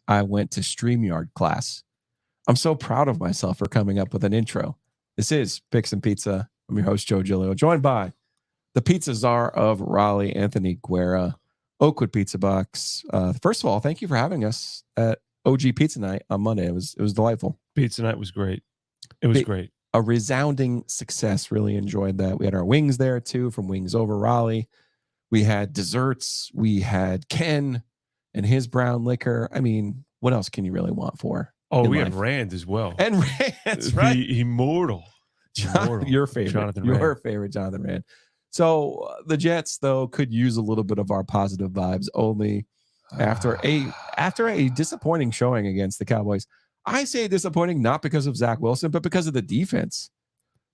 I went to StreamYard class. I'm so proud of myself for coming up with an intro. This is Picks and Pizza. I'm your host, Joe Giglio, joined by the pizza czar of Raleigh, Anthony Guerra, Oakwood Pizza Box. First of all, thank you for having us at OG Pizza Night on Monday. It was delightful. Pizza night was great. It was great. A resounding success. Really enjoyed that. We had our wings there too from Wings Over Raleigh. We had desserts. We had Ken and his brown liquor. I mean, what else can you really want for? Oh, we had Rand as well. And Rand, that's right. The immortal. Your favorite. Your favorite, Jonathan Rand. So the Jets, though, could use a little bit of our positive vibes only after a disappointing showing against the Cowboys. I say disappointing not because of Zach Wilson, but because of the defense.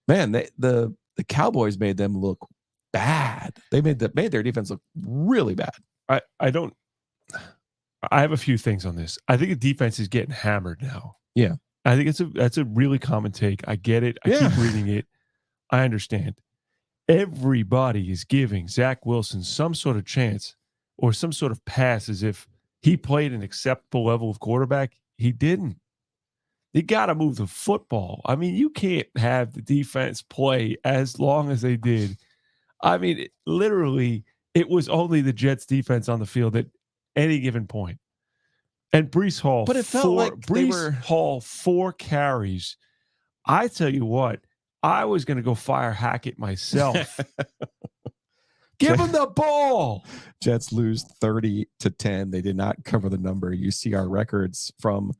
Man, the Cowboys made them look bad. They made their defense look really bad. I have a few things on this. I think the defense is getting hammered now. Yeah. I think that's a really common take. I get it. I keep reading it. I understand. Everybody is giving Zach Wilson some sort of chance or some sort of pass as if he played an acceptable level of quarterback. He didn't. You got to move the football. I mean, you can't have the defense play as long as they did. I mean, literally, it was only the Jets defense on the field at any given point. And Breece Hall, but it felt like Hall 4 carries. I tell you what, I was going to go fire Hackett myself. Give him the ball. Jets lose 30-10. They did not cover the number. You see our records from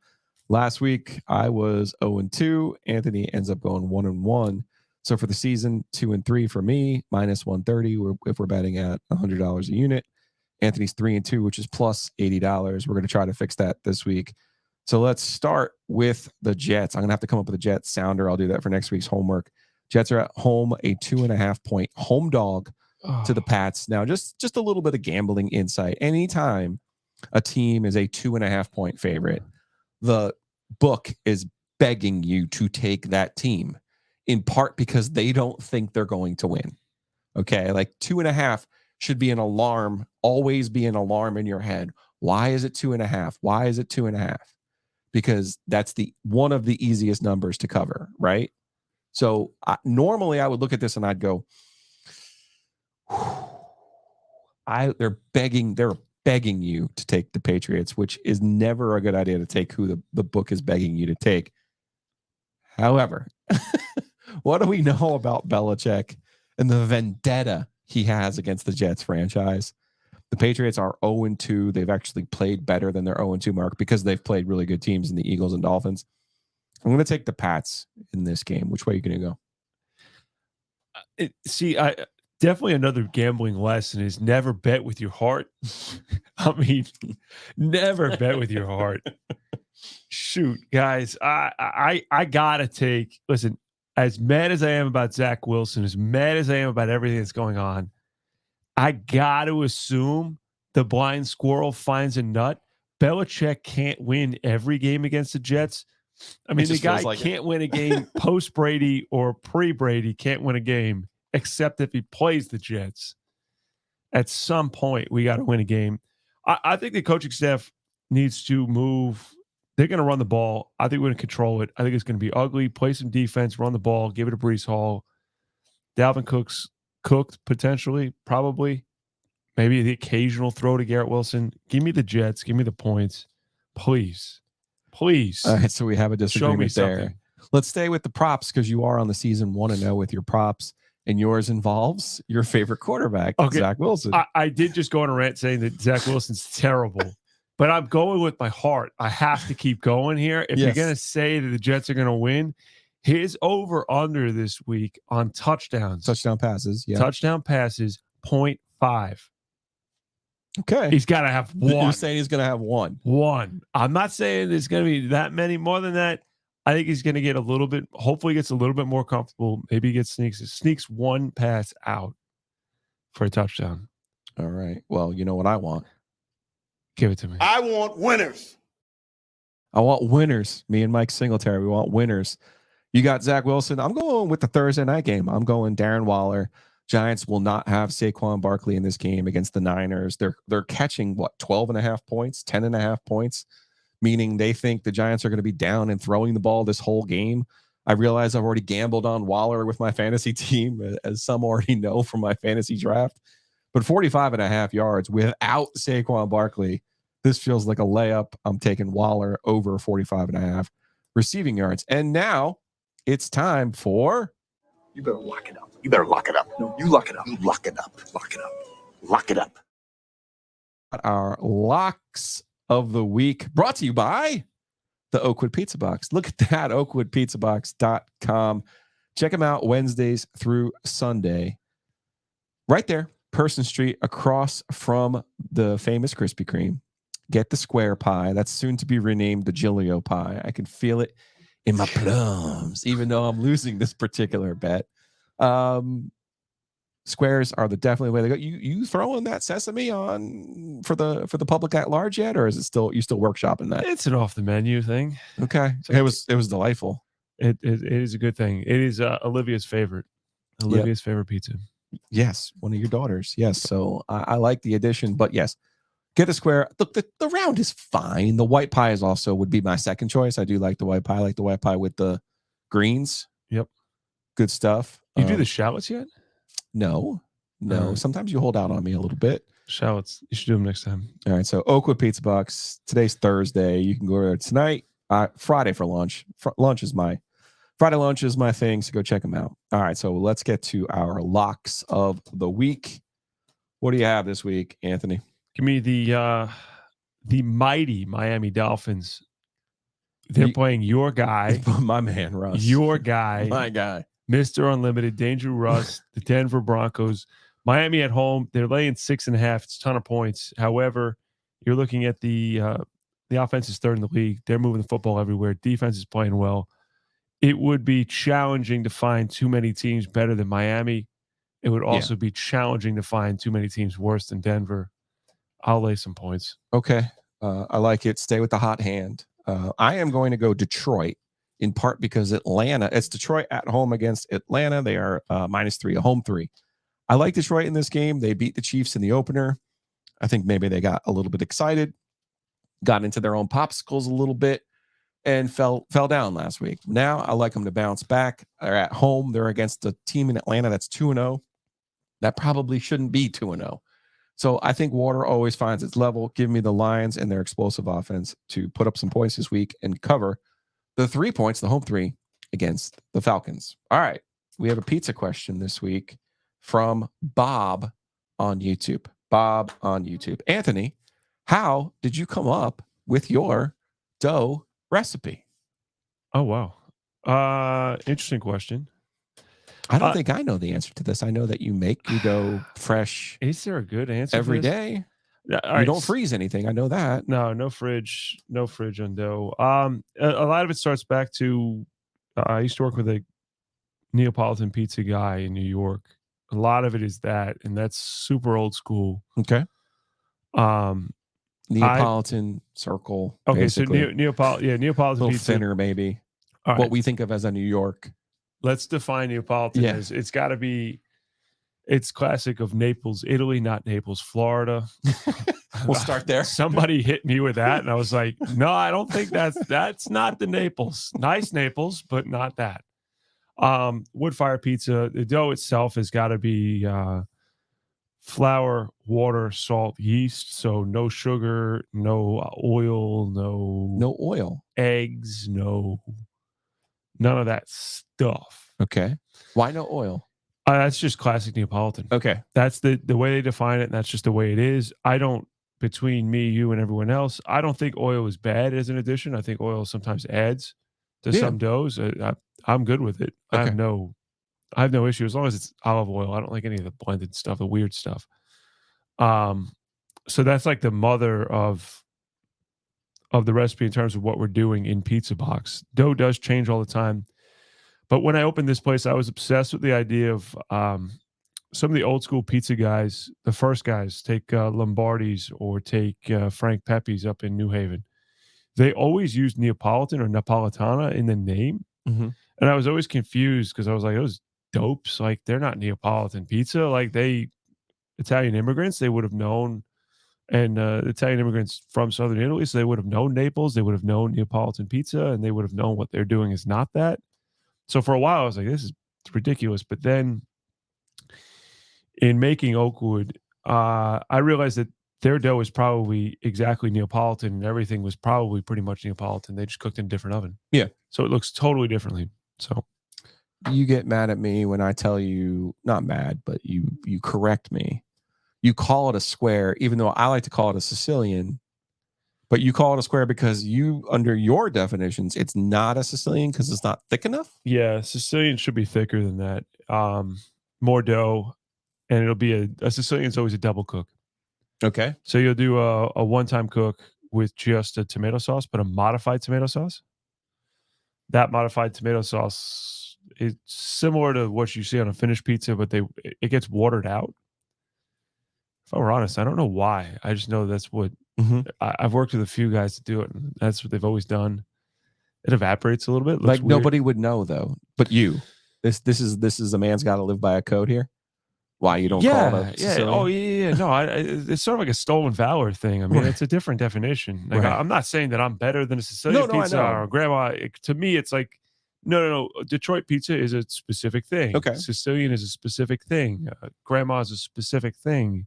last week. I was 0-2. Anthony ends up going 1-1. So for the season, 2-3 for me, minus 130. If we're betting at $100 a unit. Anthony's 3-2, which is plus $80. We're going to try to fix that this week. So let's start with the Jets. I'm going to have to come up with a Jets sounder. I'll do that for next week's homework. Jets are at home, a 2.5 point home dog to the Pats. Now, just a little bit of gambling insight. Anytime a team is a 2.5 point favorite, the book is begging you to take that team, in part because they don't think they're going to win. Okay, like 2.5 should be an alarm, always be an alarm in your head. Why is it 2.5? Why is it 2.5? Because that's one of the easiest numbers to cover, right? So normally I would look at this and I'd go, they're begging you to take the Patriots, which is never a good idea to take who the book is begging you to take. However, what do we know about Belichick and the vendetta he has against the Jets franchise? The Patriots are 0-2. They've actually played better than their 0-2 mark because they've played really good teams in the Eagles and Dolphins. I'm going to take the Pats in this game. Which way are you going to go? I definitely another gambling lesson is never bet with your heart. I mean, never bet with your heart. Shoot, guys, I gotta take. Listen, as mad as I am about Zach Wilson, as mad as I am about everything that's going on, I got to assume the blind squirrel finds a nut. Belichick can't win every game against the Jets. I mean, the guy can't win a game post-Brady or pre-Brady, can't win a game except if he plays the Jets. At some point, we got to win a game. I think the coaching staff needs to move. They're going to run the ball. I think we're going to control it. I think it's going to be ugly. Play some defense, run the ball, give it to Breece Hall. Dalvin Cook's cooked potentially, probably. Maybe the occasional throw to Garrett Wilson. Give me the Jets. Give me the points. Please. Please. All right, so we have a disagreement there. Let's stay with the props because you are on the season 1-0 with your props, and yours involves your favorite quarterback, Zach Wilson. I did just go on a rant saying that Zach Wilson's terrible, but I'm going with my heart. I have to keep going here. If you're going to say that the Jets are going to win, his over-under this week on touchdowns. Touchdown passes, yeah. Touchdown passes, 0.5. Okay. He's got to have one. You're saying he's going to have one. One. I'm not saying there's going to be that many more than that. I think he's going to get a little bit, hopefully gets a little bit more comfortable. Maybe he sneaks one pass out for a touchdown. All right. Well, you know what I want? Give it to me. I want winners. I want winners. Me and Mike Singletary, we want winners. You got Zach Wilson. I'm going with the Thursday night game. I'm going Darren Waller. Giants will not have Saquon Barkley in this game against the Niners. They're catching, 12.5 points, 10.5 points. meaning they think the Giants are going to be down and throwing the ball this whole game. I realize I've already gambled on Waller with my fantasy team, as some already know from my fantasy draft. But 45.5 yards without Saquon Barkley, this feels like a layup. I'm taking Waller over 45.5 receiving yards. And now it's time for... You better lock it up. You better lock it up. No, you lock it up. You lock it up. Lock it up. Lock it up. Our locks of the week, brought to you by the Oakwood Pizza Box. Look at that, oakwoodpizzabox.com. Check them out Wednesdays through Sunday. Right there, Person Street, across from the famous Krispy Kreme. Get the square pie. That's soon to be renamed the Giglio pie. I can feel it in my plums, even though I'm losing this particular bet. Squares are the definitely way to go. You throwing that sesame on for the public at large yet, or is it still workshopping that? It's an off the menu thing. Okay, it was delightful. It is a good thing. It is Olivia's favorite. Olivia's favorite pizza. Yes, one of your daughters. Yes, so I like the addition, but yes, get the square. Look, the round is fine. The white pie is also would be my second choice. I do like the white pie. I like the white pie with the greens. Yep, good stuff. You do the shallots yet? No. Sometimes you hold out on me a little bit. Shallots. You should do them next time. All right. So Oakwood Pizza Box. Today's Thursday. You can go there tonight. Friday for lunch. Friday lunch is my thing. So go check them out. All right. So let's get to our locks of the week. What do you have this week, Anthony? Give me the mighty Miami Dolphins. They're playing your guy. My man, Russ. Your guy. My guy. Mr. Unlimited, Danger Russ, the Denver Broncos. Miami at home, they're laying 6.5. It's a ton of points. However, you're looking at the offense is third in the league. They're moving the football everywhere. Defense is playing well. It would be challenging to find too many teams better than Miami. It would also be challenging to find too many teams worse than Denver. I'll lay some points. Okay. I like it. Stay with the hot hand. I am going to go Detroit, in part because it's Detroit at home against Atlanta. They are -3, a home 3. I like Detroit in this game. They beat the Chiefs in the opener. I think maybe they got a little bit excited, got into their own popsicles a little bit, and fell down last week. Now I like them to bounce back. They're at home. They're against a team in Atlanta that's 2-0. That probably shouldn't be 2-0. So I think water always finds its level. Give me the Lions and their explosive offense to put up some points this week and cover the 3 points, the home 3, against the Falcons. All right. We have a pizza question this week from Bob on YouTube. Bob on YouTube. Anthony, how did you come up with your dough recipe? Oh, wow. Interesting question. I don't think I know the answer to this. I know that you make your dough fresh. Is there a good answer every day? You don't freeze anything. I know that. No fridge on dough. A lot of it starts back to I used to work with a Neapolitan pizza guy in New York. A lot of it is that, and that's super old school. Okay. Neapolitan circle. Okay, basically. so Neapolitan a little pizza, thinner, maybe. All right. What we think of as a New York. Let's define Neapolitan as it's got to be. It's classic of Naples, Italy, not Naples, Florida. We'll start there. Somebody hit me with that, and I was like, no, I don't think that's not the Naples. Nice Naples, but not that. Wood fire pizza. The dough itself has got to be flour, water, salt, yeast. So no sugar, no oil, no oil, eggs, none of that stuff. Okay. Why no oil? That's just classic Neapolitan. Okay. That's the way they define it, and that's just the way it is. Between me, you, and everyone else, I don't think oil is bad as an addition. I think oil sometimes adds to some doughs. I'm good with it. Okay. I have no issue as long as it's olive oil. I don't like any of the blended stuff, the weird stuff. So that's like the mother of the recipe in terms of what we're doing in Pizza Box. Dough does change all the time. But when I opened this place, I was obsessed with the idea of some of the old school pizza guys, the first guys, take Lombardi's or take Frank Pepe's up in New Haven. They always used Neapolitan or Napolitana in the name. Mm-hmm. And I was always confused because I was like, those dopes, like they're not Neapolitan pizza. Like Italian immigrants, they would have known and Italian immigrants from Southern Italy, so they would have known Naples, they would have known Neapolitan pizza, and they would have known what they're doing is not that. So for a while, I was like, this is ridiculous. But then in making Oakwood, I realized that their dough was probably exactly Neapolitan, and everything was probably pretty much Neapolitan. They just cooked in a different oven. Yeah. So it looks totally differently. So you get mad at me when I tell you, not mad, but you correct me. You call it a square, even though I like to call it a Sicilian, but you call it a square because you, under your definitions, it's not a Sicilian because it's not thick enough. Yeah, Sicilian should be thicker than that. More dough, and it'll be a Sicilian's always a double cook. Okay. So you'll do a one-time cook with just a tomato sauce, but a modified tomato sauce. That modified tomato sauce is similar to what you see on a finished pizza, but it gets watered out. If I were honest, I don't know why. I just know that's what I've worked with a few guys to do it, and that's what they've always done. It evaporates a little bit. Like weird. Nobody would know though, but you. This is a man's got to live by a code here. Why you don't call it a Sicilian? Oh yeah. No, it's sort of like a stolen valor thing. I mean, it's a different definition. Like, I'm not saying that I'm better than a Sicilian pizza or grandma. To me, it's like no. Detroit pizza is a specific thing. Okay. Sicilian is a specific thing. Grandma is a specific thing.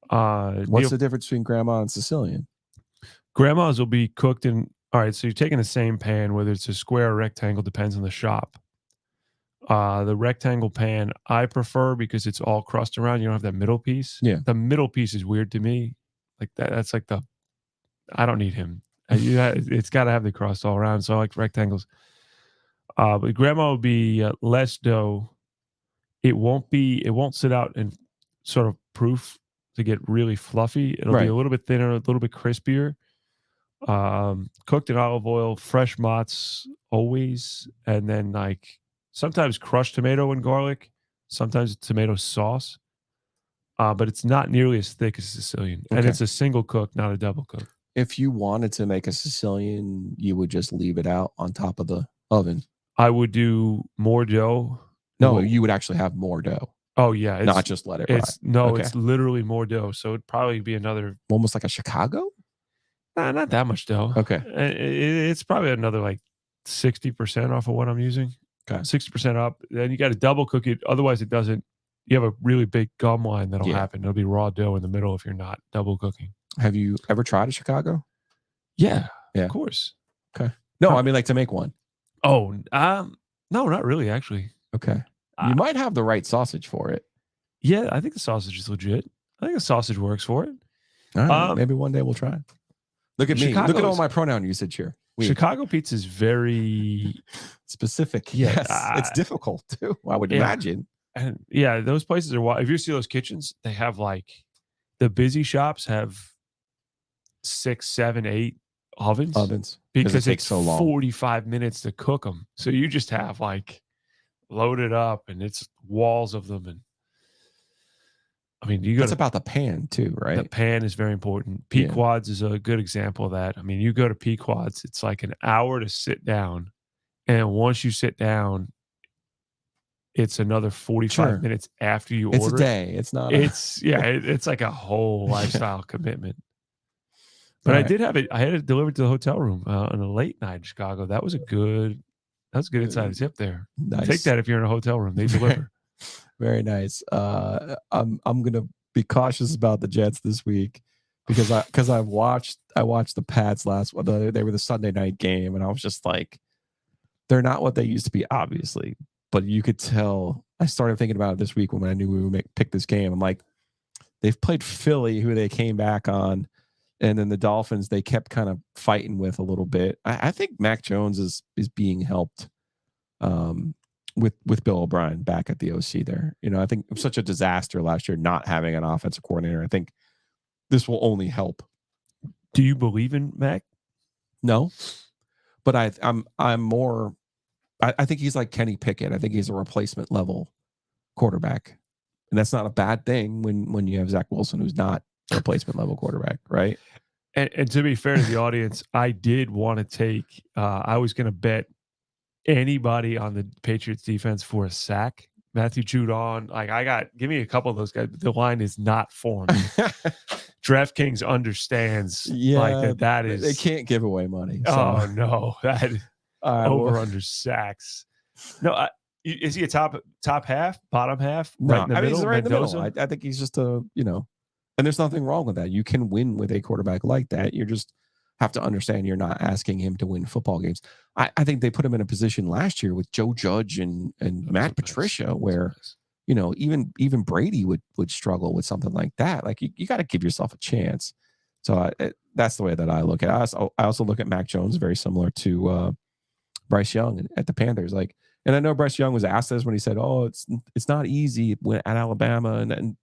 What's the difference between grandma and Sicilian? Grandmas will be cooked in. All right, so you're taking the same pan, whether it's a square or rectangle, depends on the shop. The rectangle pan I prefer because it's all crust around. You don't have that middle piece. Yeah. The middle piece is weird to me. Like that's like I don't need him. It's got to have the crust all around. So I like rectangles. But grandma will be less dough. It won't sit out and sort of proof to get really fluffy. It'll be a little bit thinner, a little bit crispier. Cooked in olive oil, fresh mozz always, and then like sometimes crushed tomato and garlic, sometimes tomato sauce. But it's not nearly as thick as Sicilian. Okay. And it's a single cook, not a double cook. If you wanted to make a Sicilian, you would just leave it out on top of the oven. I would do more dough. No, you would actually have more dough. Oh yeah, not just let it ride. It's literally more dough. So it'd probably be another almost like a Chicago. Nah, not that much dough. Okay, it's probably another like 60% off of what I'm using. Okay, 60% up. Then you got to double cook it. Otherwise, it doesn't. You have a really big gum line that'll happen. It'll be raw dough in the middle if you're not double cooking. Have you ever tried a Chicago? Yeah, of course. Okay. No, I mean like to make one. Oh, no, not really. Actually. Okay. You might have the right sausage for it. Yeah, I think the sausage is legit. I think the sausage works for it. All right, maybe one day we'll try it. Look at me. Look at all my pronoun usage here. Chicago pizza is very specific. Yes. It's difficult too, I would imagine. And yeah, those places are wild. If you see those kitchens, they have like the busy shops have 6, 7, 8 ovens because it takes so long. 45 minutes to cook them. So you just have like loaded up and it's walls of them. And I mean, that's about the pan too, right? The pan is very important. Pequod's is a good example of that. I mean, you go to Pequod's, it's like an hour to sit down. And once you sit down, it's another 45 minutes after you order. It's a day. It's not. It's like a whole lifestyle commitment. But I did have it. I had it delivered to the hotel room on a late night in Chicago. That was a good inside tip there. Nice. Take that if you're in a hotel room. They deliver. Very nice. I'm gonna be cautious about the Jets this week because I watched the Pats they were the Sunday night game, and I was just like, they're not what they used to be, obviously. But you could tell. I started thinking about it this week when I knew we would pick this game. I'm like, they've played Philly, who they came back on, and then the Dolphins they kept kind of fighting with a little bit. I think Mac Jones is being helped with Bill O'Brien back at the OC there. You know, I think it was such a disaster last year not having an offensive coordinator. I think this will only help. Do you believe in Mac? No, but I'm more. I think he's like Kenny Pickett. I think he's a replacement level quarterback, and that's not a bad thing when you have Zach Wilson, who's not a replacement level quarterback, right? And to be fair to the audience, I did want to take. I was going to bet anybody on the Patriots defense for a sack. Matthew Judon, give me a couple of those guys. But the line is not formed. DraftKings understands that is they can't give away money. So. Oh no, that over under sacks. No, is he a top half, bottom half, no, right in the middle? He's right in the middle. I think he's just and there's nothing wrong with that. You can win with a quarterback like that. You just have to understand you're not asking him to win football games. I think they put him in a position last year with Joe Judge and Matt Patricia where even Brady would struggle with something like that. Like you got to give yourself a chance. So that's the way that I look at it. I also look at Mac Jones very similar to Bryce Young at the Panthers. And I know Bryce Young was asked this when he said, "Oh, it's not easy at Alabama," and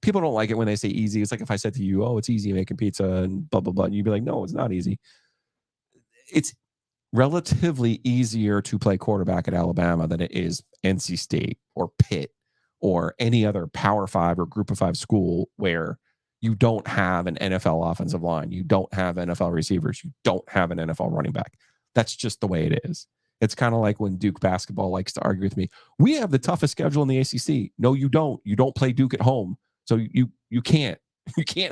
people don't like it when they say easy. It's like if I said to you, "Oh, it's easy making pizza," and blah blah blah, and you'd be like, "No, it's not easy." It's relatively easier to play quarterback at Alabama than it is NC State or Pitt or any other Power 5 or Group of 5 school where you don't have an NFL offensive line, you don't have NFL receivers, you don't have an NFL running back. That's just the way it is. It's kind of like when Duke basketball likes to argue with me. We have the toughest schedule in the ACC. No, you don't. You don't play Duke at home. So you can't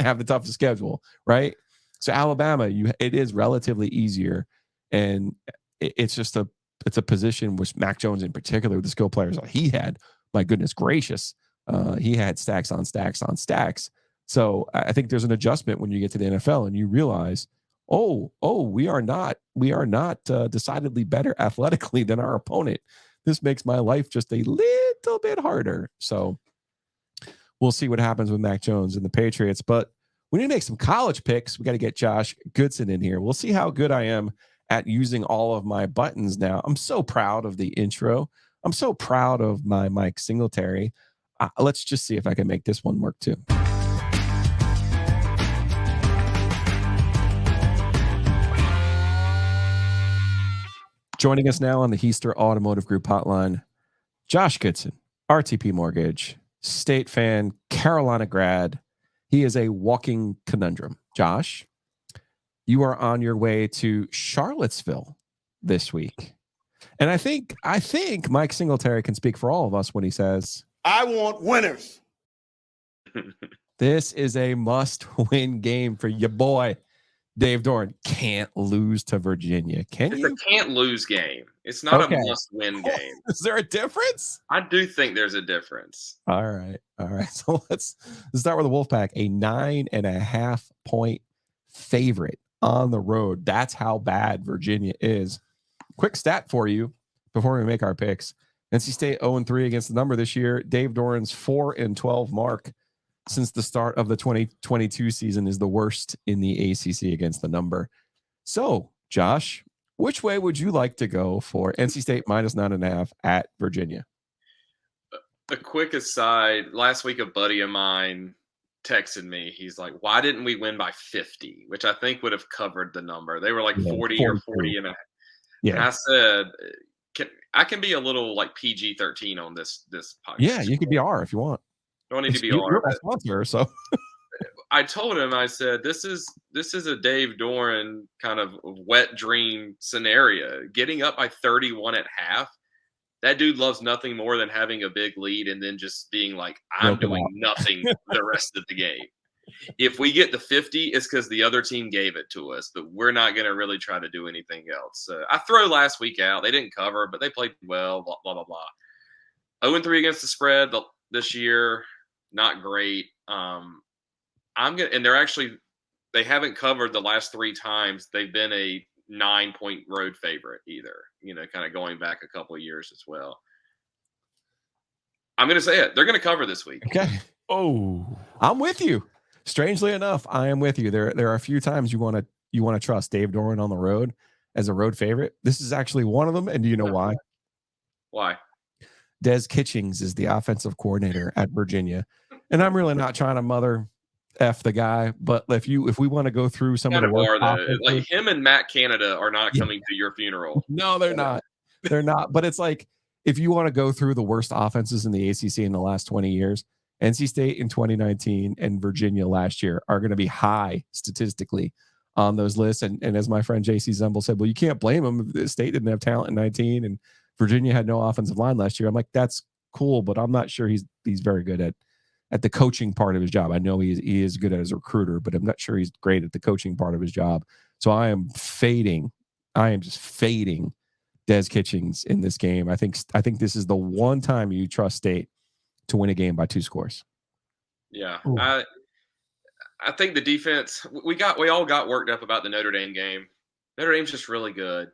have the toughest schedule, right? So Alabama, it is relatively easier, and it's a position which Mac Jones in particular, the skill players that he had, my goodness gracious, he had stacks on stacks on stacks. So I think there's an adjustment when you get to the NFL and you realize, oh, we are not decidedly better athletically than our opponent. This makes my life just a little bit harder. So we'll see what happens with Mac Jones and the Patriots. But we need to make some college picks. We got to get Josh Goodson in here. We'll see how good I am at using all of my buttons now. I'm so proud of the intro. I'm so proud of my Mike Singletary. Let's just see if I can make this one work too. Joining us now on the Heister Automotive Group hotline, Josh Goodson, RTP Mortgage, State fan, Carolina grad. He is a walking conundrum. Josh, you are on your way to Charlottesville this week. And I think Mike Singletary can speak for all of us when he says, I want winners. This is a must-win game for your boy. Dave Doran can't lose to Virginia. Can you? It's a can't-lose game. It's not a must-win game. Is there a difference? I do think there's a difference. All right. So let's start with the Wolfpack, a 9.5 point favorite on the road. That's how bad Virginia is. Quick stat for you before we make our picks. NC State 0-3 against the number this year. Dave Doran's 4-12 mark since the start of the 2022 season is the worst in the ACC against the number. So, Josh, which way would you like to go for NC State minus 9.5 at Virginia? A quick aside, last week a buddy of mine texted me. He's like, why didn't we win by 50? Which I think would have covered the number. They were like 40 or 40 and a half. Yeah. And I said, I can be a little like PG-13 on this podcast. Yeah, you could be R if you want. Don't need to be you're my sponsor, so I told him, I said, this is a Dave Doran kind of wet dream scenario. Getting up by 31 at half, that dude loves nothing more than having a big lead and then just being like, I'm doing nothing the rest of the game. If we get the 50, it's because the other team gave it to us, but we're not going to really try to do anything else. I throw last week out. They didn't cover, but they played well, blah, blah, blah, blah. 0-3 against the spread this year. Not great. And they haven't covered the last 3 times. They've been a 9-point road favorite either, kind of going back a couple of years as well. I'm going to say it. They're going to cover this week. Okay. Oh, I'm with you. Strangely enough, I am with you. There are a few times you want to trust Dave Doran on the road as a road favorite. This is actually one of them. And do you know why? Why? Des Kitchings is the offensive coordinator at Virginia. And I'm really not trying to mother F the guy, but if we want to go through some of the work, like him and Matt Canada are not coming to your funeral. No, they're not. They're not. But it's like, if you want to go through the worst offenses in the ACC in the last 20 years, NC State in 2019 and Virginia last year are going to be high statistically on those lists. And as my friend JC Zembel said, well, you can't blame them. The State didn't have talent in 19 and Virginia had no offensive line last year. I'm like, that's cool, but I'm not sure he's very good at at the coaching part of his job. I know he is good as a recruiter, but I'm not sure he's great at the coaching part of his job. So I am just fading Des Kitchings in this game. I think this is the one time you trust State to win a game by 2 scores. Yeah. I think the defense, we all got worked up about the Notre Dame game. Notre Dame's just really good,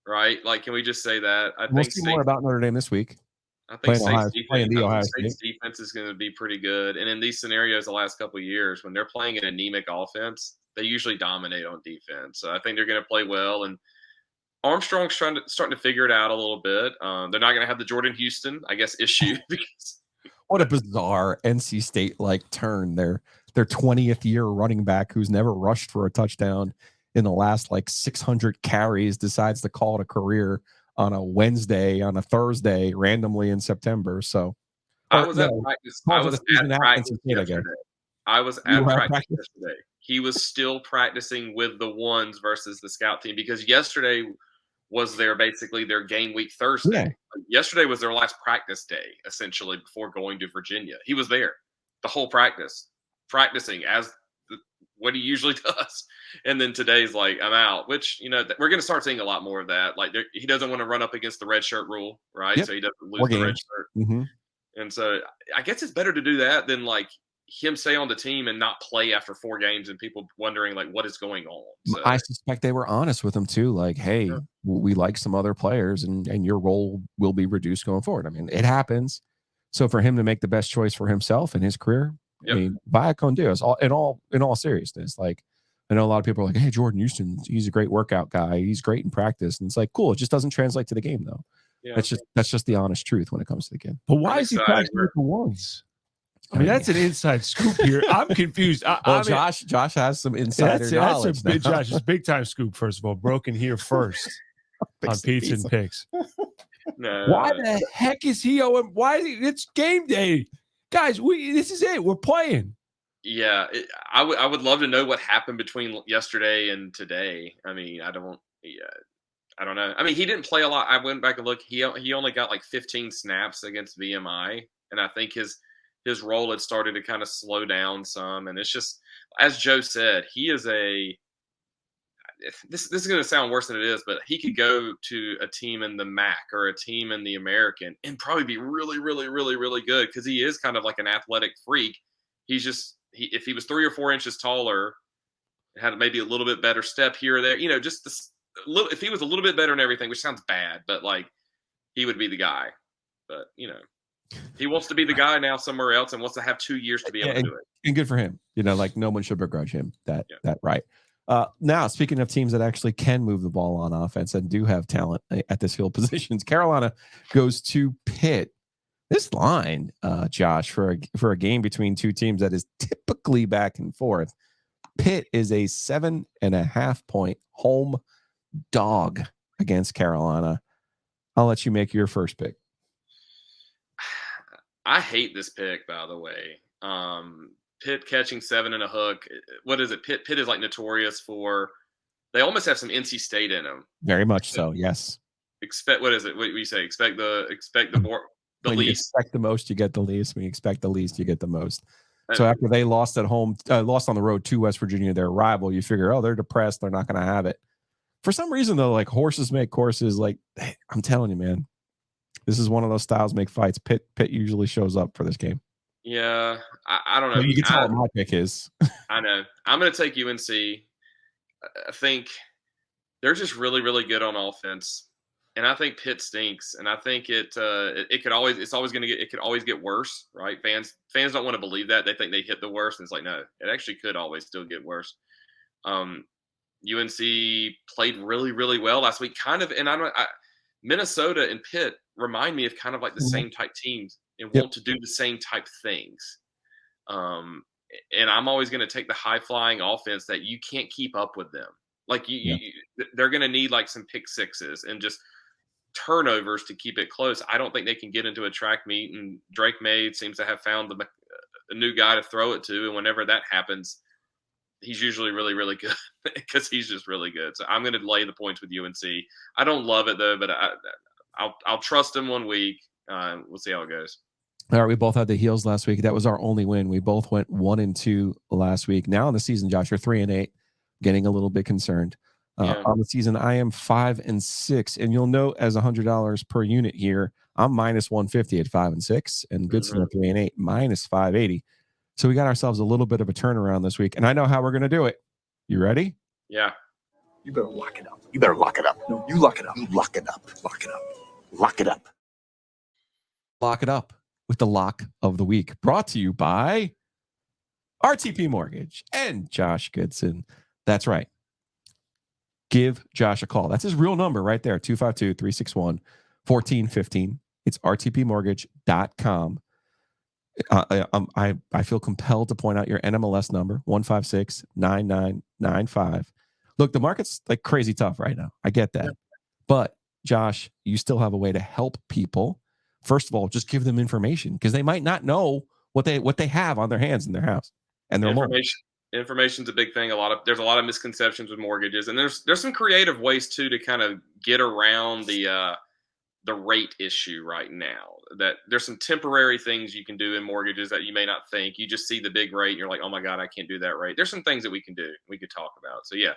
right? Like, can we just say that? We'll see more about Notre Dame this week. I think State's State. defense is going to be pretty good. And in these scenarios, the last couple of years, when they're playing an anemic offense, they usually dominate on defense. So I think they're going to play well. And Armstrong's starting to figure it out a little bit. They're not going to have the Jordan Houston, I guess, issue. Because what a bizarre NC State like turn. Their 20th year running back who's never rushed for a touchdown in the last like 600 carries decides to call it a career on a Wednesday, on a Thursday, randomly in September. So I was at practice. I was at practice yesterday. He was still practicing with the ones versus the scout team because yesterday was basically their game week Thursday. Yeah. Yesterday was their last practice day, essentially, before going to Virginia. He was there the whole practicing as what he usually does. And then today's like, I'm out, which, we're going to start seeing a lot more of that. Like, he doesn't want to run up against the red shirt rule, right? Yep. So he doesn't lose the red shirt. Mm-hmm. And so I guess it's better to do that than like him stay on the team and not play after 4 games and people wondering like what is going on. So, I suspect they were honest with him too. Like, hey, we like some other players and your role will be reduced going forward. I mean, it happens. So for him to make the best choice for himself and his career, I mean, via con Dios, in all seriousness, like I know a lot of people are like, hey, Jordan Houston, he's a great workout guy. He's great in practice. And it's like, cool. It just doesn't translate to the game though. Yeah. That's just the honest truth when it comes to the game. But why is he practicing with the ones? I mean, that's an inside scoop here. I'm confused. Josh has some insider knowledge. Josh is big time scoop. First of all, broken here first on Pizza and Picks. No, why the heck is he? It's game day, guys. This is it. We're playing. Yeah, I would love to know what happened between yesterday and today. I mean, I don't know. I mean, he didn't play a lot. I went back and looked. He only got like 15 snaps against VMI, and I think his role had started to kind of slow down some. And it's just, as Joe said, he is this is going to sound worse than it is, but he could go to a team in the MAC or a team in the American and probably be really, really, really, really good because he is kind of like an athletic freak. He's just, if he was 3 or 4 inches taller, had maybe a little bit better step here or there, just if he was a little bit better in everything, which sounds bad, but like he would be the guy. But, he wants to be the guy now somewhere else and wants to have 2 years to be able to do it. And good for him. Like no one should begrudge him that right. Now, speaking of teams that actually can move the ball on offense and do have talent at this field positions, Carolina goes to Pitt. This line, Josh, for a game between two teams that is typically back and forth, Pitt is a 7.5 point home dog against Carolina. I'll let you make your first pick. I hate this pick, by the way. Pitt catching 7 and a hook. What is it? Pitt is like notorious for. They almost have some NC State in them. Very much so. Yes. What is it? What do you say? Expect the when least. You expect the most, you get the least. When you expect the least, you get the most. So after they lost at home, lost on the road to West Virginia, their rival, you figure, they're depressed. They're not going to have it. For some reason, though, like horses make courses. Like I'm telling you, man. This is one of those styles make fights. Pitt usually shows up for this game. Yeah, I don't know. You can tell what my pick is. I know. I'm going to take UNC. I think they're just really, really good on offense, and I think Pitt stinks. And I think it could always get worse, right? Fans don't want to believe that. They think they hit the worst, and it's like no, it actually could always still get worse. UNC played really, really well last week, kind of, and Minnesota and Pitt remind me of kind of like the same type teams and want to do the same type things. And I'm always going to take the high flying offense that you can't keep up with them. Like they're going to need like some pick sixes and just turnovers to keep it close. I don't think they can get into a track meet, and Drake May seems to have found a new guy to throw it to. And whenever that happens, he's usually really, really good because he's just really good. So I'm going to lay the points with UNC. I don't love it though, but I'll trust him 1 week. We'll see how it goes. All right, we both had the heels last week. That was our only win. We both went 1-2 last week. Now in the season, Josh, you're 3-8, getting a little bit concerned. Yeah. On the season, I am 5-6, and you'll note as $100 per unit here, I'm minus 150 at 5-6, and Goodson at 3-8 minus 580. So we got ourselves a little bit of a turnaround this week, and I know how we're going to do it. You ready? Yeah. You better lock it up. You better lock it up. No, you lock it up. You lock it up. Lock it up. Lock it up. Lock it up with the lock of the week, brought to you by RTP Mortgage and Josh Goodson. That's give Josh a call. That's his real number right there, 252-361-1415. It's rtpmortgage.com. I feel compelled to point out your NMLS number, 156-9995. Look, the market's like crazy tough right now. I get that. But Josh, you still have a way to help people. First of all, just give them information because they might not know what they have on their hands in their house and their Information's a big thing. There's a lot of misconceptions with mortgages, and there's some creative ways too to kind of get around the rate issue right now. That there's some temporary things you can do in mortgages that you may not think. You just see the big rate and you're like, oh my God, I can't do that rate. There's some things that we can do. We could talk about. So yeah,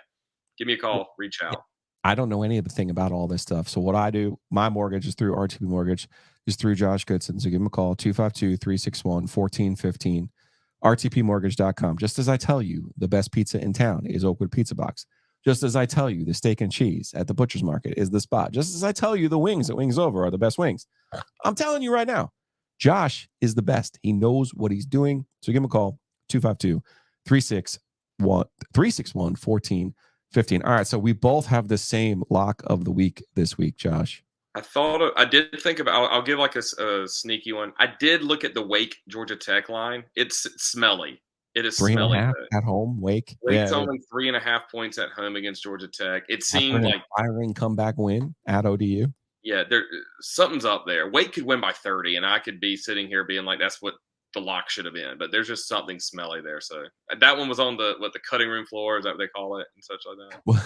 give me a call, reach out. I don't know anything about all this stuff. So what I do, my mortgage is through RTP Mortgage, is through Josh Goodson. So give him a call, 252-361-1415, rtpmortgage.com. Just as I tell you, the best pizza in town is Oakwood Pizza Box. Just as I tell you, the steak and cheese at the Butcher's Market is the spot. Just as I tell you, the wings at Wings Over are the best wings. I'm telling you right now, Josh is the best. He knows what he's doing. So give him a call, 252-361-1415. All right, so we both have the same lock of the week this week, Josh. I did think about. I'll give like a sneaky one. I did look at the Wake Georgia Tech line. It's smelly. It is 3.5 smelly at home. Wake's only 3.5 points at home against Georgia Tech. It seemed like firing comeback win at ODU. Yeah, something's up there. Wake could win by 30, and I could be sitting here being like, that's what the lock should have been. But there's just something smelly there. So that one was on the cutting room floor, is that what they call it, and such like that. Well,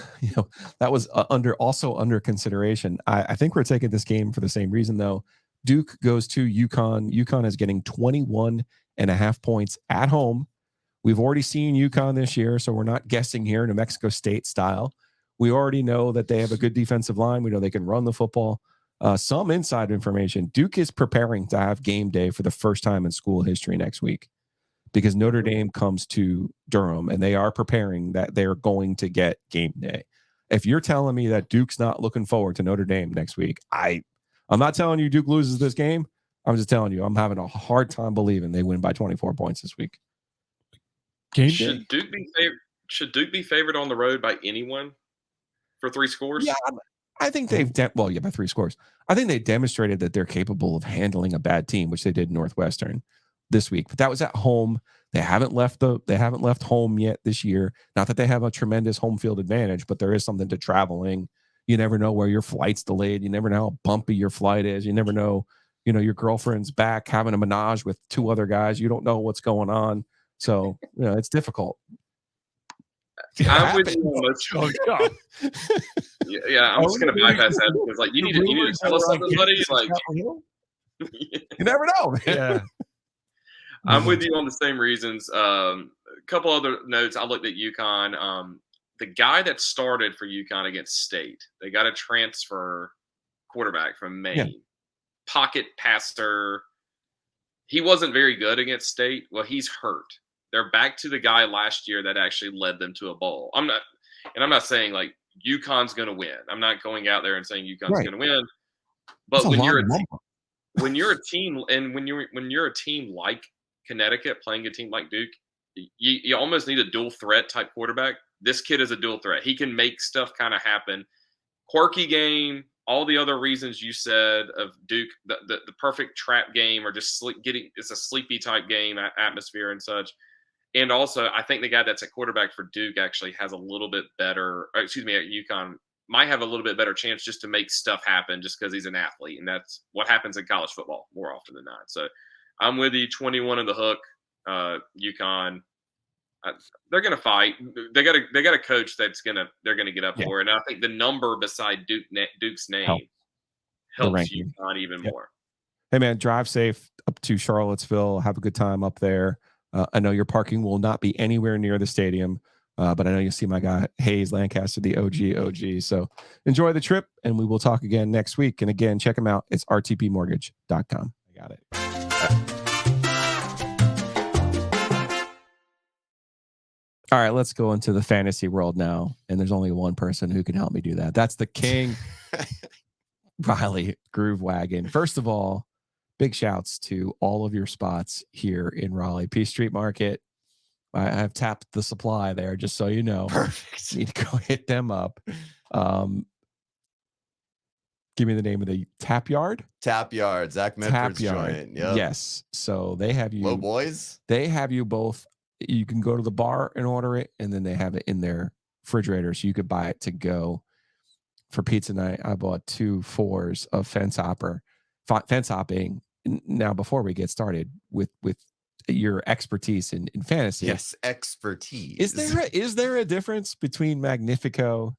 that was under consideration. I think we're taking this game for the same reason, though. Duke goes to UConn. UConn is getting 21.5 points at home. We've already seen UConn this year, so we're not guessing here, New Mexico State style. We already know that they have a good defensive line. We know they can run the football. Some inside information. Duke is preparing to have game day for the first time in school history next week because Notre Dame comes to Durham, and they are preparing that they're going to get game day. If you're telling me that Duke's not looking forward to Notre Dame next week, I'm not telling you Duke loses this game. I'm just telling you I'm having a hard time believing they win by 24 points this week. Should Duke be favored on the road by anyone for 3 scores? Yeah, I think they've by 3 scores. I think they demonstrated that they're capable of handling a bad team, which they did Northwestern this week. But that was at home. They haven't left home yet this year. Not that they have a tremendous home field advantage, but there is something to traveling. You never know where your flight's delayed. You never know how bumpy your flight is. You never know, your girlfriend's back having a menage with 2 other guys. You don't know what's going on. So, it's difficult. I'm with you on this. Oh, God. Yeah, I'm just going to bypass that because, you need to tell us something, buddy. You never know, man. Yeah. I'm with you on the same reasons. A couple other notes. I looked at UConn. The guy that started for UConn against State, they got a transfer quarterback from Maine. Yeah. Pocket passer. He wasn't very good against State. Well, he's hurt. They're back to the guy last year that actually led them to a bowl. I'm not saying UConn's going to win. I'm not going out there and saying UConn's going to win. But when you're a team, and when you're a team like Connecticut playing a team like Duke, you almost need a dual threat type quarterback. This kid is a dual threat. He can make stuff kind of happen. Quirky game, all the other reasons you said of Duke, the perfect trap game, or just it's a sleepy type game atmosphere and such. And also, I think the guy that's at quarterback for Duke actually has a little bit better, at UConn, might have a little bit better chance just to make stuff happen just because he's an athlete. And that's what happens in college football more often than not. So I'm with you, 21 in the hook, UConn. They're going to fight. They got a coach they're going to get up for it. And I think the number beside Duke's name helps UConn even more. Hey, man, drive safe up to Charlottesville. Have a good time up there. I know your parking will not be anywhere near the stadium, but I know you'll see my guy, Hayes Lancaster, the OG. So enjoy the trip, and we will talk again next week. And again, check them out. It's rtpmortgage.com. I got it. All right, let's go into the fantasy world now. And there's only one person who can help me do that. That's the king, Riley Groove Wagon. First of all, big shouts to all of your spots here in Raleigh. P Street Market. I have tapped the supply there, just so you know. Perfect. Need to go hit them up. Give me the name of the Tap Yard. Tap Yard, Zach Medford's joint. Yep. Yes. So they have you. Low boys. They have you both. You can go to the bar and order it, and then they have it in their refrigerator, so you could buy it to go. For pizza night, I bought 2 4s of fence hopping. Now, before we get started with your expertise in fantasy, Yes, expertise. Is there a difference between Magnifico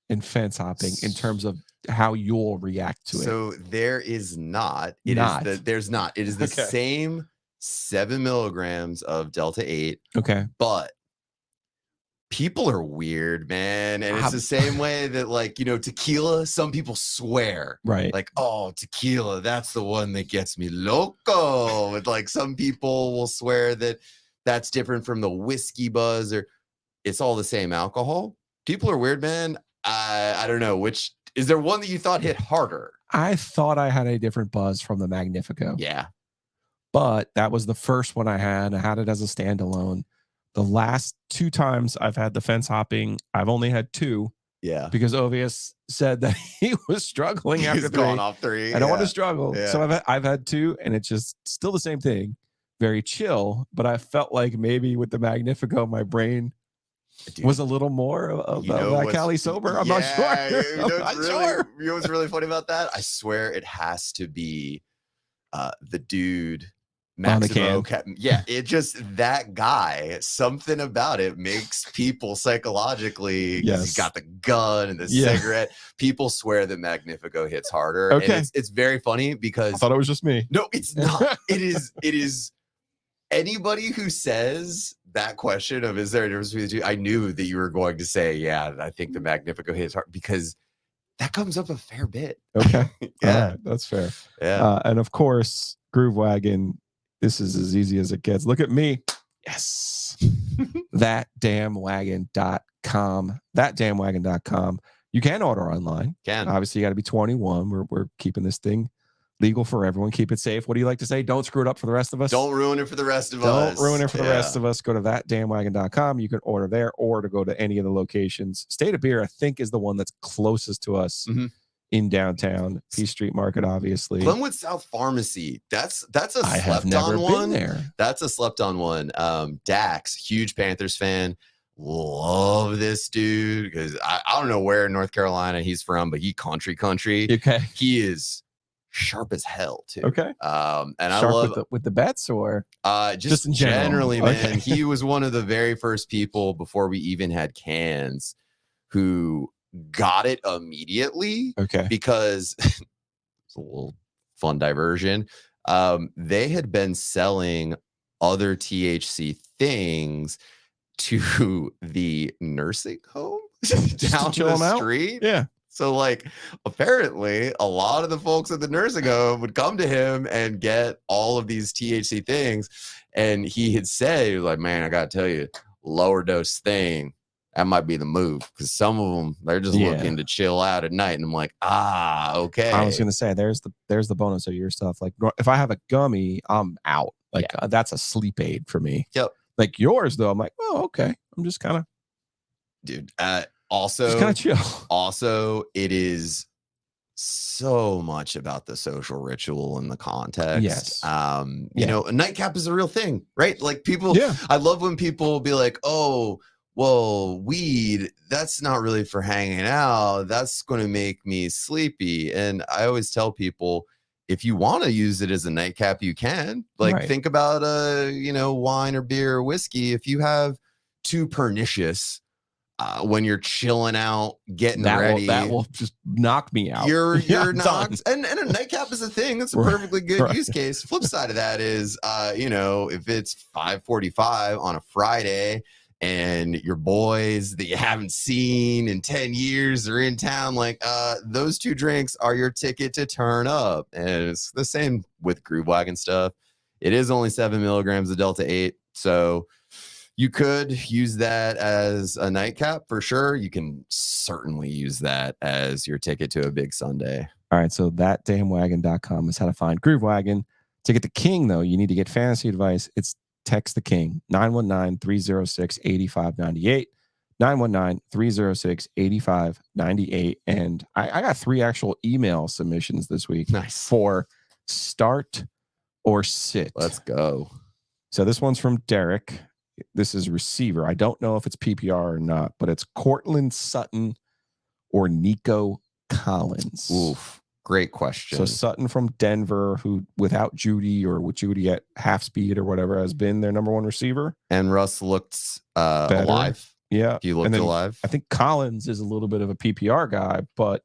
and fence hopping in terms of how you'll react to it? So there is not. There's not. It is the Okay. same 7 milligrams of Delta 8, Okay. but people are weird, man. And it's the same way that, like, tequila, some people swear. Right. Like, oh, tequila, that's the one that gets me loco. And like some people will swear that that's different from the whiskey buzz, or it's all the same alcohol. People are weird, man. I don't know. Which is there one that you thought hit harder? I thought I had a different buzz from the Magnifico. Yeah. But that was the first one I had. I had it as a standalone. The last 2 times I've had the fence hopping, I've only had 2. Yeah. Because Ovius said that he was struggling after He's 3. gone off 3. I don't want to struggle. Yeah. So I've had 2, and it's just still the same thing. Very chill. But I felt like maybe with the Magnifico, my brain was a little more of that Cali sober. I'm not sure. I'm not sure. You know what's really funny about that? I swear it has to be the dude Maximo. Yeah, it just that guy. Something about it makes people psychologically. Yes. He's got the gun and the cigarette. People swear that Magnifico hits harder. Okay, and it's very funny because I thought it was just me. No, it's not. It is. Anybody who says that question of is there a difference between the two, I knew that you were going to say, yeah, I think the Magnifico hits hard, because that comes up a fair bit. Okay. Yeah. Right, that's fair. Yeah. And of course, Groove Wagon, this is as easy as it gets. Look at me. Yes. Thatdamnwagon.com. Thatdamnwagon.com. You can order online. Obviously, you got to be 21. We're keeping this thing legal for everyone. Keep it safe. What do you like to say? Don't screw it up for the rest of us. Don't ruin it for the rest of us. Don't ruin it for the rest of us. Go to thatdamnwagon.com. You can order there, or to go to any of the locations. State of Beer, I think, is the one that's closest to us in downtown. P Street Market, obviously. Glenwood South Pharmacy. That's a I have slept never on been one. there. That's a slept on one. Dax, huge Panthers fan. Love this dude because I don't know where in North Carolina he's from, but he country. Okay. He is sharp as hell too. Okay. And sharp I love with the bets, or just in generally, general. man. Okay. He was one of the very first people before we even had cans who got it immediately. Okay. Because it's a little fun diversion. They had been selling other THC things to the nursing home down the street. Yeah. So, like, apparently, a lot of the folks at the nursing home would come to him and get all of these THC things. And he had said, like, man, I got to tell you, lower dose thing, that might be the move. Because some of them, they're just looking to chill out at night. And I'm like, okay. I was going to say, there's the bonus of your stuff. Like, if I have a gummy, I'm out. Like, that's a sleep aid for me. Yep. Like yours, though, I'm like, oh, okay. I'm just kind of. Dude, also, just kind of chill. Also, it is so much about the social ritual and the context. Yes. You know, a nightcap is a real thing, right? Like people, I love when people be like, oh, well, weed, that's not really for hanging out. That's going to make me sleepy. And I always tell people, if you want to use it as a nightcap, you can. Like, think about wine or beer or whiskey. If you have too pernicious when you're chilling out, getting ready. That will just knock me out. You're I'm knocked, done. and a nightcap is a thing. That's a Right, perfectly good right. use case. Flip side of that is, if it's 5:45 on a Friday and your boys that you haven't seen in 10 years are in town, like those 2 drinks are your ticket to turn up. And it's the same with Groove Wagon stuff. It is only 7 milligrams of Delta 8, so you could use that as a nightcap for sure. You can certainly use that as your ticket to a big Sunday. All right, so thatdamnwagon.com is how to find Groove Wagon. To get the King, though, you need to get fantasy advice. It's text the King, 919-306-8598, 919-306-8598. And I got 3 actual email submissions this week. Nice. For start or sit. Let's go. So this one's from Derek. This is receiver. I don't know if it's PPR or not, but it's Cortland Sutton or Nico Collins. Oof. Great question. So Sutton from Denver, who without Judy or with Judy at half speed or whatever, has been their number 1 receiver. And Russ looked alive. Yeah. He looked alive. I think Collins is a little bit of a PPR guy, but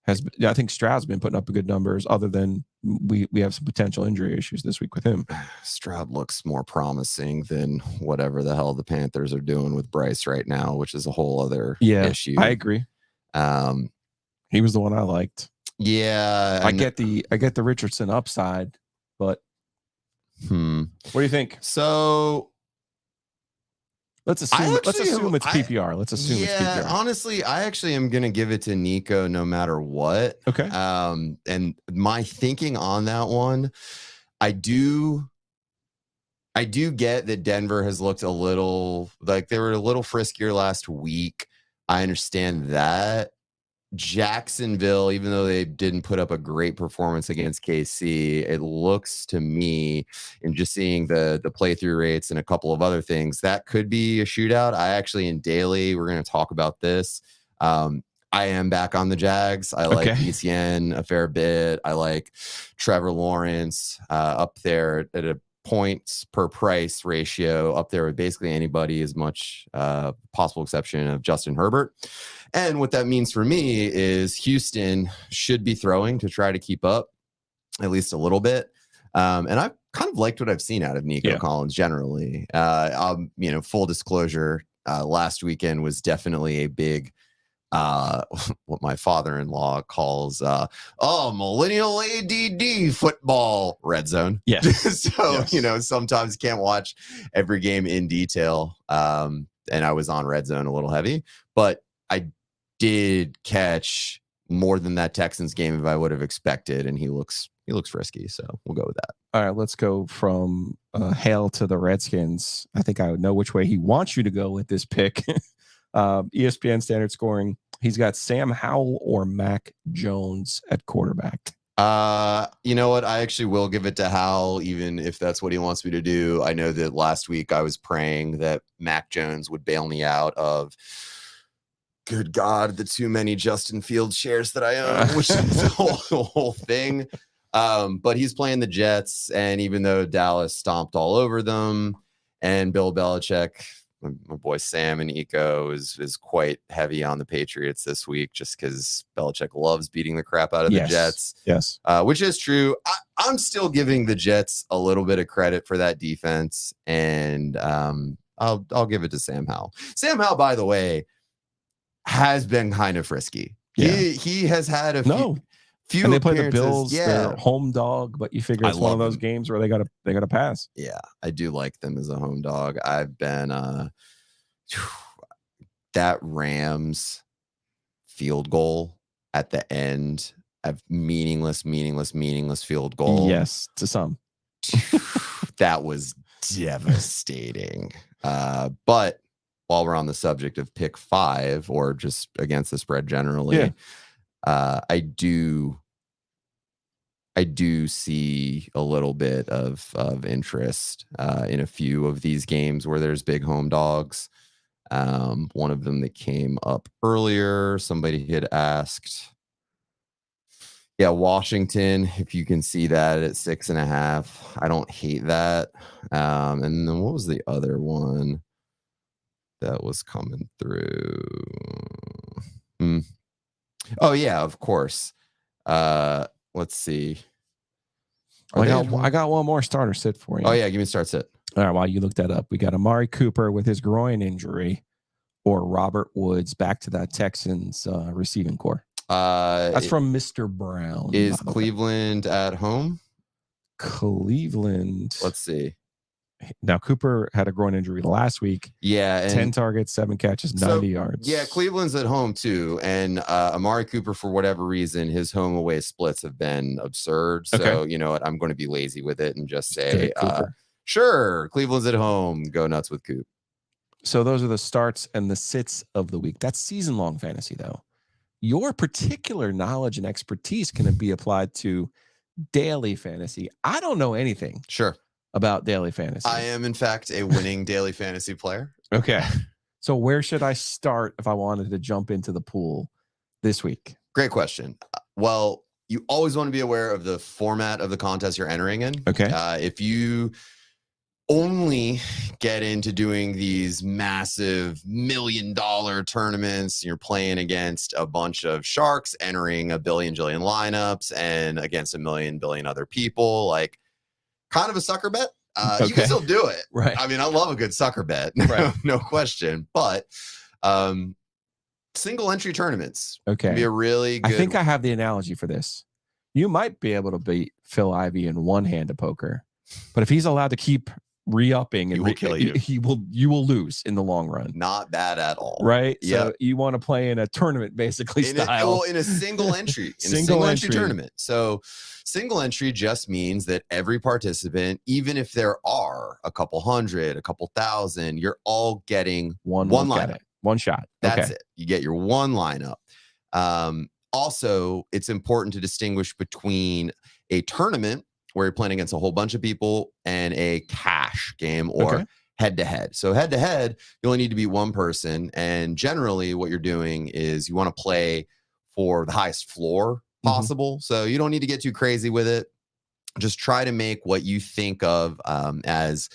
I think Stroud's been putting up good numbers, other than we have some potential injury issues this week with him. Stroud looks more promising than whatever the hell the Panthers are doing with Bryce right now, which is a whole other issue. I agree. He was the one I liked. Yeah. I get the Richardson upside, but what do you think? So let's assume it's PPR. Let's assume it's PPR. Honestly, I actually am gonna give it to Nico no matter what. Okay. And my thinking on that one, I do get that Denver has looked a little like they were a little friskier last week. I understand that. Jacksonville, even though they didn't put up a great performance against KC, it looks to me, and just seeing the playthrough rates and a couple of other things, that could be a shootout. I actually, in daily, we're going to talk about this. I am back on the Jags. I like ETN a fair bit. I like Trevor Lawrence up there at a points per price ratio up there with basically anybody, as much possible exception of Justin Herbert. And what that means for me is Houston should be throwing to try to keep up at least a little bit. And I've kind of liked what I've seen out of Nico Collins generally. Full disclosure, last weekend was definitely a big what my father-in-law calls millennial ADD football red zone. Yes. So sometimes can't watch every game in detail, and I was on red zone a little heavy, but I did catch more than that Texans game if I would have expected, and he looks risky, so we'll go with that. All right, let's go from hail to the Redskins. I think I would know which way he wants you to go with this pick. ESPN standard scoring. He's got Sam Howell or Mac Jones at quarterback. You know what? I actually will give it to Howell, even if that's what he wants me to do. I know that last week I was praying that Mac Jones would bail me out of, good God, the too many Justin Fields shares that I own, which is the whole thing. But he's playing the Jets, and even though Dallas stomped all over them, and Bill Belichick, my boy Sam and Eco is quite heavy on the Patriots this week, just because Belichick loves beating the crap out of the Jets. Yes, which is true. I'm still giving the Jets a little bit of credit for that defense, and I'll give it to Sam Howell. Sam Howell, by the way, has been kind of frisky. He has had a few. And they play the Bills, they're home dog, but you figure it's one of those games where they gotta pass. Yeah, I do like them as a home dog. I've been that Rams field goal at the end, meaningless field goal. Yes, to some. That was devastating. But while we're on the subject of pick 5 or just against the spread generally, I do see a little bit of interest in a few of these games where there's big home dogs. One of them that came up earlier, somebody had asked, Washington, if you can see that at 6.5, I don't hate that. And then what was the other one that was coming through. Oh yeah, of course. Let's see. I got one more starter sit for you. Oh yeah, give me a start sit. All right, while you look that up, we got Amari Cooper with his groin injury, or Robert Woods back to that Texans receiving core. That's from Mr. Brown. Is Cleveland at home? Cleveland. Let's see. Now, Cooper had a groin injury last week. Yeah. 10 targets, 7 catches, 90 yards. Yeah, Cleveland's at home too. And Amari Cooper, for whatever reason, his home away splits have been absurd. So, you know what? I'm going to be lazy with it and just say, sure, Cleveland's at home. Go nuts with Coop. So those are the starts and the sits of the week. That's season-long fantasy, though. Your particular knowledge and expertise can be applied to daily fantasy. I don't know anything. Sure. About daily fantasy. I am, in fact, a winning daily fantasy player. Okay. So where should I start if I wanted to jump into the pool this week? Great question. Well, you always want to be aware of the format of the contest you're entering in. Okay. If you only get into doing these massive $1 million tournaments, you're playing against a bunch of sharks, entering a billion lineups, and against a billion other people, like, kind of a sucker bet. You can still do it. Right. I mean, I love a good sucker bet. Right. No question. But single entry tournaments can be a really good. I think I have the analogy for this. You might be able to beat Phil Ivey in one hand of poker, but if he's allowed to keep re-upping, and he will kill you. You will lose in the long run. Not bad at all. Right. So you want to play in a tournament, basically, in a single entry. Single entry tournament. So single entry just means that every participant, even if there are a couple hundred, a couple thousand, you're all getting one lineup. One shot. That's it. You get your one lineup. Also, it's important to distinguish between a tournament where you're playing against a whole bunch of people and a cash game or head-to-head. So head-to-head, you only need to beat one person. And generally what you're doing is you want to play for the highest floor possible. So you don't need to get too crazy with it. Just try to make what you think of as,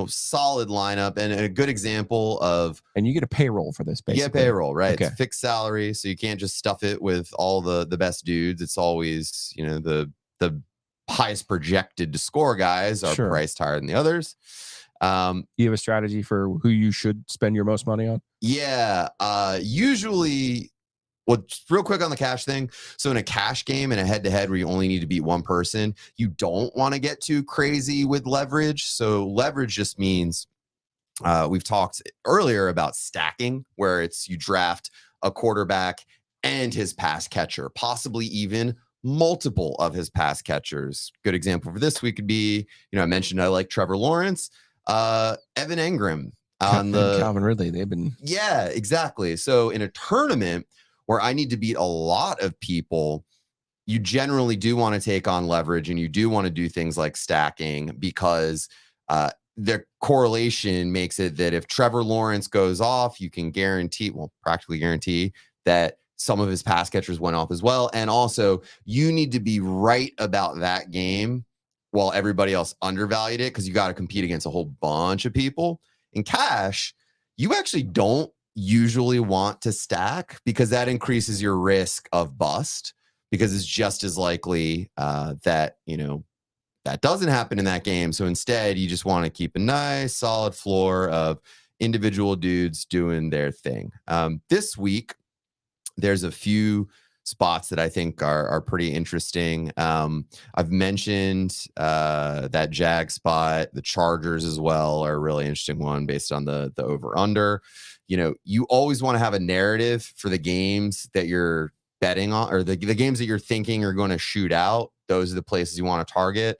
solid lineup. And a good example of... And you get a payroll for this, basically. Yeah, payroll, right? It's fixed salary, so you can't just stuff it with all the best dudes. It's always, the highest projected to score guys are priced higher than the others. You have a strategy for who you should spend your most money on? Yeah. Usually, real quick on the cash thing. So in a cash game and a head-to-head where you only need to beat one person, you don't want to get too crazy with leverage. So leverage just means we've talked earlier about stacking, where it's you draft a quarterback and his pass catcher, possibly even multiple of his pass catchers. Good example for this week could be, I mentioned I like Trevor Lawrence, Evan Engram on the Calvin Ridley. They've been. Yeah, exactly. So in a tournament where I need to beat a lot of people, you generally do want to take on leverage and you do want to do things like stacking because the correlation makes it that if Trevor Lawrence goes off, you can practically guarantee that some of his pass catchers went off as well. And also, you need to be right about that game while everybody else undervalued it because you got to compete against a whole bunch of people. In cash, you actually don't usually want to stack because that increases your risk of bust because it's just as likely that doesn't happen in that game. So instead, you just want to keep a nice, solid floor of individual dudes doing their thing. This week, there's a few spots that I think are pretty interesting. I've mentioned that Jag spot. The Chargers as well are a really interesting one based on the over-under. You always want to have a narrative for the games that you're betting on, or the games that you're thinking are going to shoot out. Those are the places you want to target.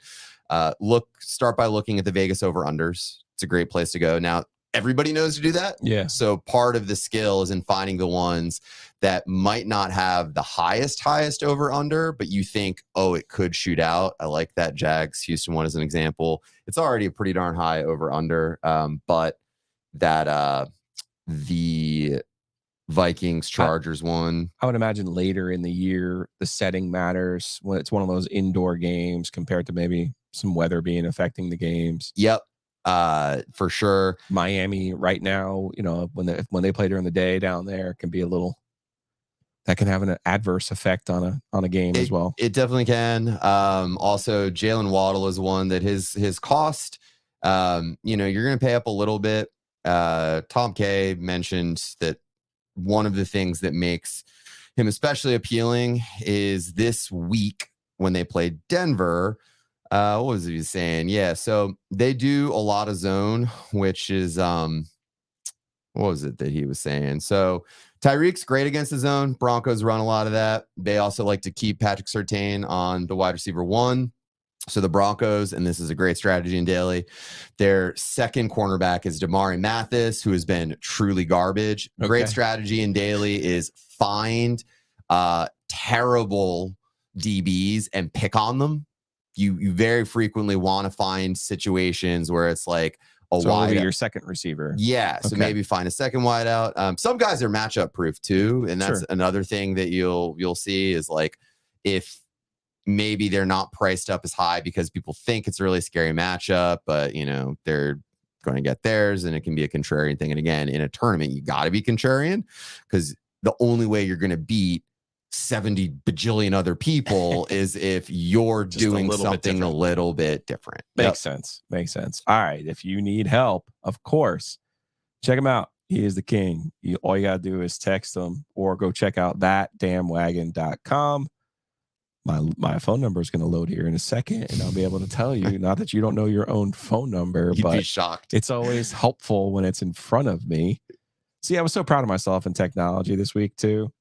Start by looking at the Vegas over-unders. It's a great place to go. Now, everybody knows to do that. Yeah. So part of the skill is in finding the ones that might not have the highest over under, but you think, it could shoot out. I like that Jags Houston one as an example. It's already a pretty darn high over under. But that the Vikings Chargers one. I would imagine later in the year, the setting matters when it's one of those indoor games compared to maybe some weather being affecting the games. Yep. for sure. Miami right now, when they play during the day down there, can be a little. That can have an adverse effect on a game as well. It definitely can. Also, Jalen Waddle is one that his cost. You're going to pay up a little bit. Tom K mentioned that one of the things that makes him especially appealing is this week when they played Denver. What was he saying? Yeah, so they do a lot of zone, which is what was it that he was saying? So Tyreek's great against the zone. Broncos run a lot of that. They also like to keep Patrick Surtain on the wide receiver 1. So the Broncos, and this is a great strategy in daily, their second cornerback is Damari Mathis, who has been truly garbage. Okay. Great strategy in daily is find terrible DBs and pick on them. You very frequently want to find situations where it's like so wide, your second receiver. Yeah. So maybe find a second wide out. Some guys are matchup proof too. And that's another thing that you'll see is like, if maybe they're not priced up as high because people think it's a really scary matchup, but they're going to get theirs and it can be a contrarian thing. And again, in a tournament, you got to be contrarian because the only way you're going to beat 70 bajillion other people is if you're doing something a little bit different. Makes sense. All right. If you need help, of course, check him out. He is the king. All you got to do is text him or go check out thatdamnwagon.com. My phone number is going to load here in a second, and I'll be able to tell you, not that you don't know your own phone number, You'd but be shocked. It's always helpful when it's in front of me. See, I was so proud of myself in technology this week too.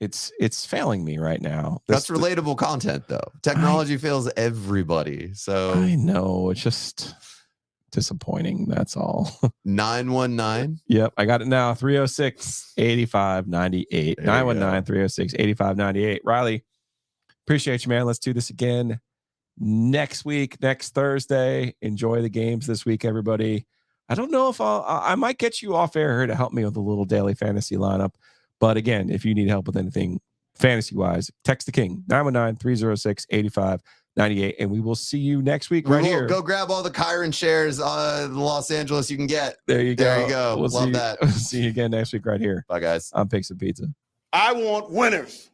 It's failing me right now. That's relatable content though. Technology fails everybody. So I know, it's just disappointing. That's all. 919. Yep, I got it now. 306-8598. 919-306-8598. Riley, appreciate you, man. Let's do this again next week, next Thursday. Enjoy the games this week, everybody. I don't know if I might get you off air here to help me with a little daily fantasy lineup. But again, if you need help with anything fantasy-wise, text the king, 919-306-8598, and we will see you next week here. Go grab all the Kyron shares in Los Angeles you can get. There you go. Love that. We'll see you again next week right here. Bye, guys. I'm Picks and Pizza. I want winners.